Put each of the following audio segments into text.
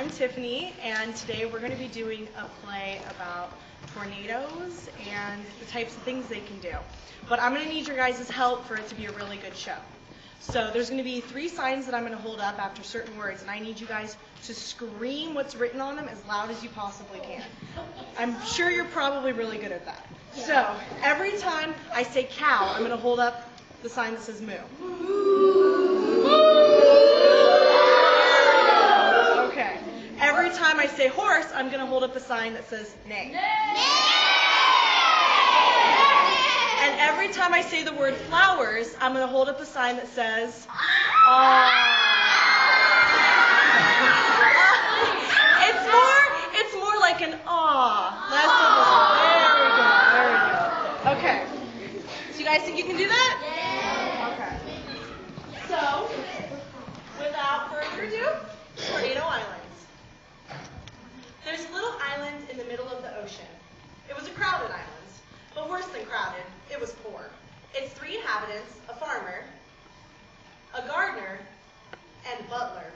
I'm Tiffany, and today we're going to be doing a play about tornadoes and the types of things they can do. But I'm going to need your guys' help for it to be a really good show. So there's going to be 3 signs that I'm going to hold up after certain words, and I need you guys to scream what's written on them as loud as you possibly can. I'm sure you're probably really good at that. So every time I say cow, I'm going to hold up the sign that says moo. Okay. Every time I say horse, I'm going to hold up the sign that says neigh. And every time I say the word flowers, I'm going to hold up the sign that says it's more like an aw. There we go. Okay. So you guys think you can do that? Okay. So, without further ado, Tornado Islands. There's a little island in the middle of the ocean. It was a crowded island, but worse than crowded, it was poor. Its 3 inhabitants, a farmer, a gardener, and a butler,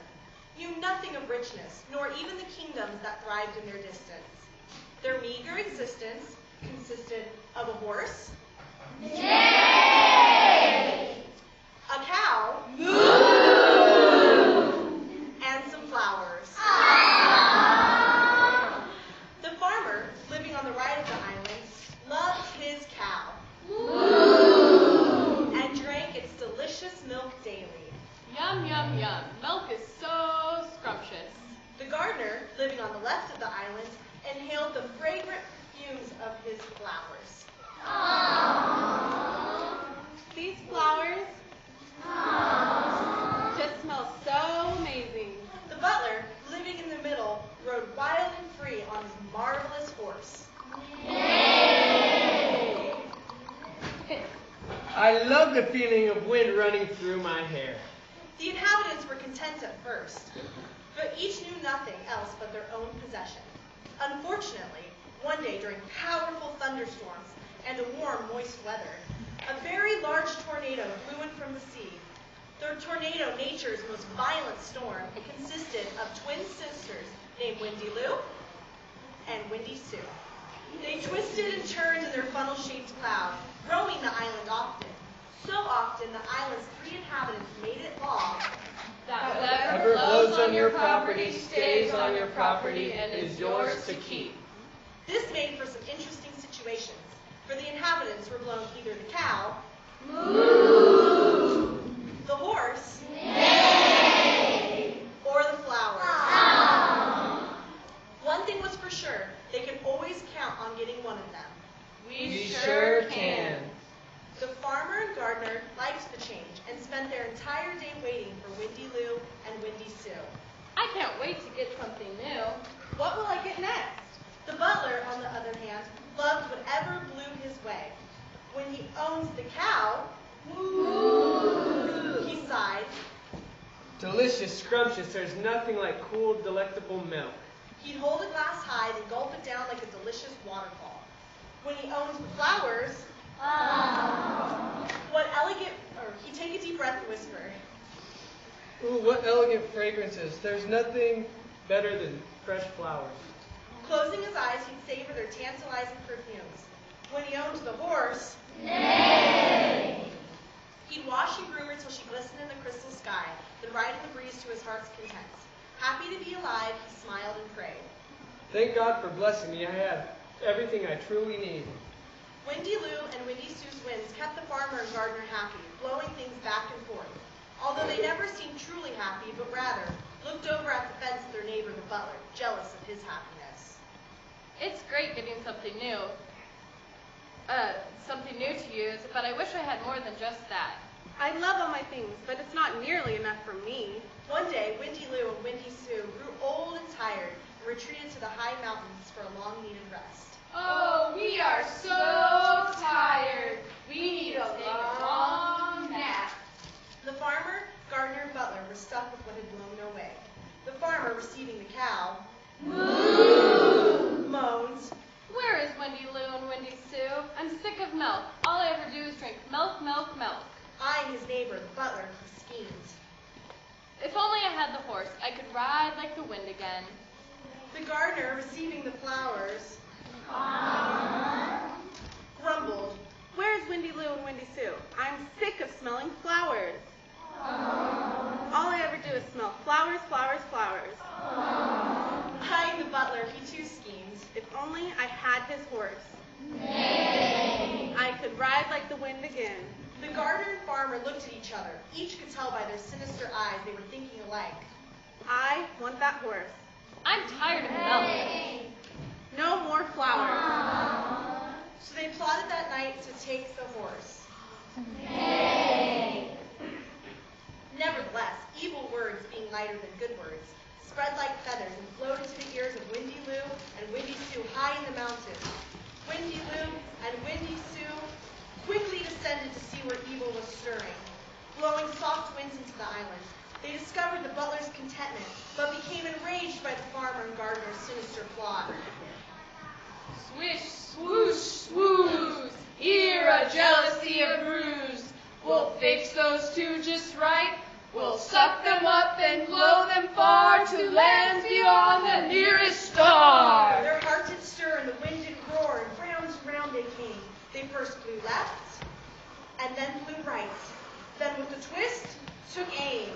knew nothing of richness, nor even the kingdoms that thrived in their distance. Their meager existence consisted of a horse, neigh, a cow, moo, and some flowers. The farmer, living on the right of the island, loved his cow and drank its delicious milk daily. Yum, yum, yum. Milk is so scrumptious. The gardener, living on the left of the island, inhaled the fragrant perfumes of his flowers. Aww. These flowers just smell so amazing. The butler, living in the middle, rode wild and free on his marvelous horse. Yay! I love the feeling of wind running through my hair. The inhabitants were content at first, but each knew nothing else but their own possession. Unfortunately, one day during powerful thunderstorms and a warm, moist weather, a very large tornado blew in from the sea. The tornado, nature's most violent storm, consisted of twin sisters named Windy Lou and Windy Sue. They twisted and turned in their funnel-shaped cloud, rowing the island often. So often, the island's 3 inhabitants made it law that whatever blows on your property stays on your property and is yours to keep. This made for some interesting situations, for the inhabitants were blown either the cow, moo, the horse, neigh, or the flowers. One thing was for sure, they could always count on getting one of them. We sure can. The farmer and gardener liked the change and spent their entire day waiting for Windy Lou and Windy Sue. I can't wait to get something new. What will I get next? The butler, on the other hand, loved whatever blew his way. When he owns the cow, moo, he sighed. Delicious, scrumptious, there's nothing like cool, delectable milk. He'd hold a glass high and gulp it down like a delicious waterfall. When he owns the flowers, he'd take a deep breath and whisper. Ooh, what elegant fragrances. There's nothing better than fresh flowers. Closing his eyes, he'd savor their tantalizing perfumes. When he owned the horse, neigh, he'd wash and groom her till she glistened in the crystal sky, then ride in the breeze to his heart's content. Happy to be alive, he smiled and prayed. Thank God for blessing me. I have everything I truly need. Windy Lou and Windy Sue's winds kept the farmer and gardener happy, blowing things back and forth. Although they never seemed truly happy, but rather looked over at the fence of their neighbor, the butler, jealous of his happiness. It's great getting something new to use, but I wish I had more than just that. I love all my things, but it's not nearly enough for me. One day, Windy Lou and Windy Sue grew old and tired and retreated to the high mountains for a long-needed rest. Oh, we are so tired. We need a long nap. The farmer, gardener, and butler were stuck with what had blown away. The farmer, receiving the cow, moo, moans, "Where is Windy Lou and Windy Sue? I'm sick of milk. All I ever do is drink milk, milk, milk." Eyeing his neighbor, the butler, he schemed. If only I had the horse, I could ride like the wind again. The gardener, receiving the flowers, grumbled. Where's Windy Lou and Windy Sue? I'm sick of smelling flowers. All I ever do is smell flowers, flowers, flowers. Eyeing the butler, he too schemed. If only I had his horse. I could ride like the wind again. The gardener and farmer looked at each other. Each could tell by their sinister eyes they were thinking alike. I want that horse. I'm tired of milk. No more flowers. So they plotted that night to take the horse. Nevertheless, evil words, being lighter than good words, spread like feathers and flowed into the ears of Windy Lou and Windy Sue high in the mountains. Windy Lou and Windy Sue quickly descended to see where evil was stirring. Blowing soft winds into the island, they discovered the butler's contentment, but became enraged by the farmer and gardener's sinister plot. Swish, swoosh, swoosh, here a jealousy a bruise. We'll fix those two just right. We'll suck them up and blow them far to lands beyond the nearest star. Their hearts did stir and the wind did roar, and round and round they came. They first blew left, and then blew right. Then with a twist, took aim.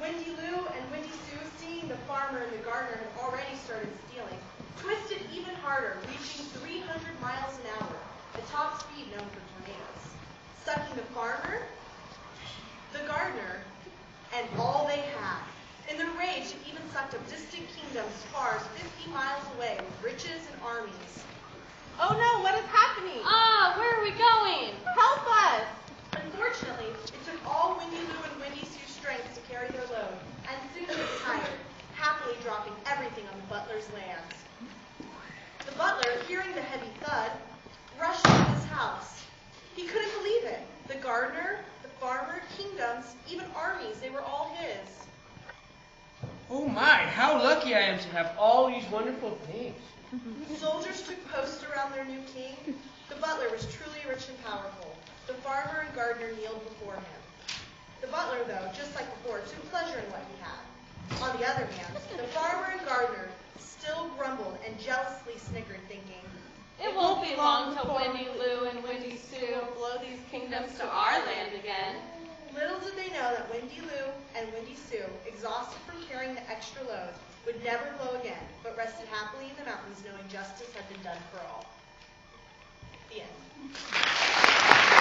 Windy Lou and Windy Sue, seeing the farmer and the gardener had already started stealing, twisted even harder, reaching 300 miles an hour, the top speed known for tornadoes, sucking the farmer, the gardener, and all they had. In their rage, it even sucked up distant kingdoms as far as 50 miles away with riches and armies. Oh no, what is happening? Where are we going? Help us! Unfortunately, it took all Windy Lou and Windy Sue's strength to carry their load, and soon they were tired, happily dropping everything on the butler's lands. The butler, hearing the heavy thud, rushed into his house. He couldn't believe it. The gardener, the farmer, kingdoms, even armies, they were all his. Oh my, how lucky I am to have all these wonderful things. Soldiers took post around their new king. The butler was truly rich and powerful. The farmer and gardener kneeled before him. The butler, though, just like before, took pleasure in what he had. On the other hand, the farmer and gardener still grumbled and jealously snickered, thinking, It won't be long till Windy Lou and Windy Sue blow these kingdoms to our land again. little did they know that Windy Lou and Windy Sue, exhausted from carrying the extra load, would never blow again, but rested happily in the mountains knowing justice had been done for all. The end.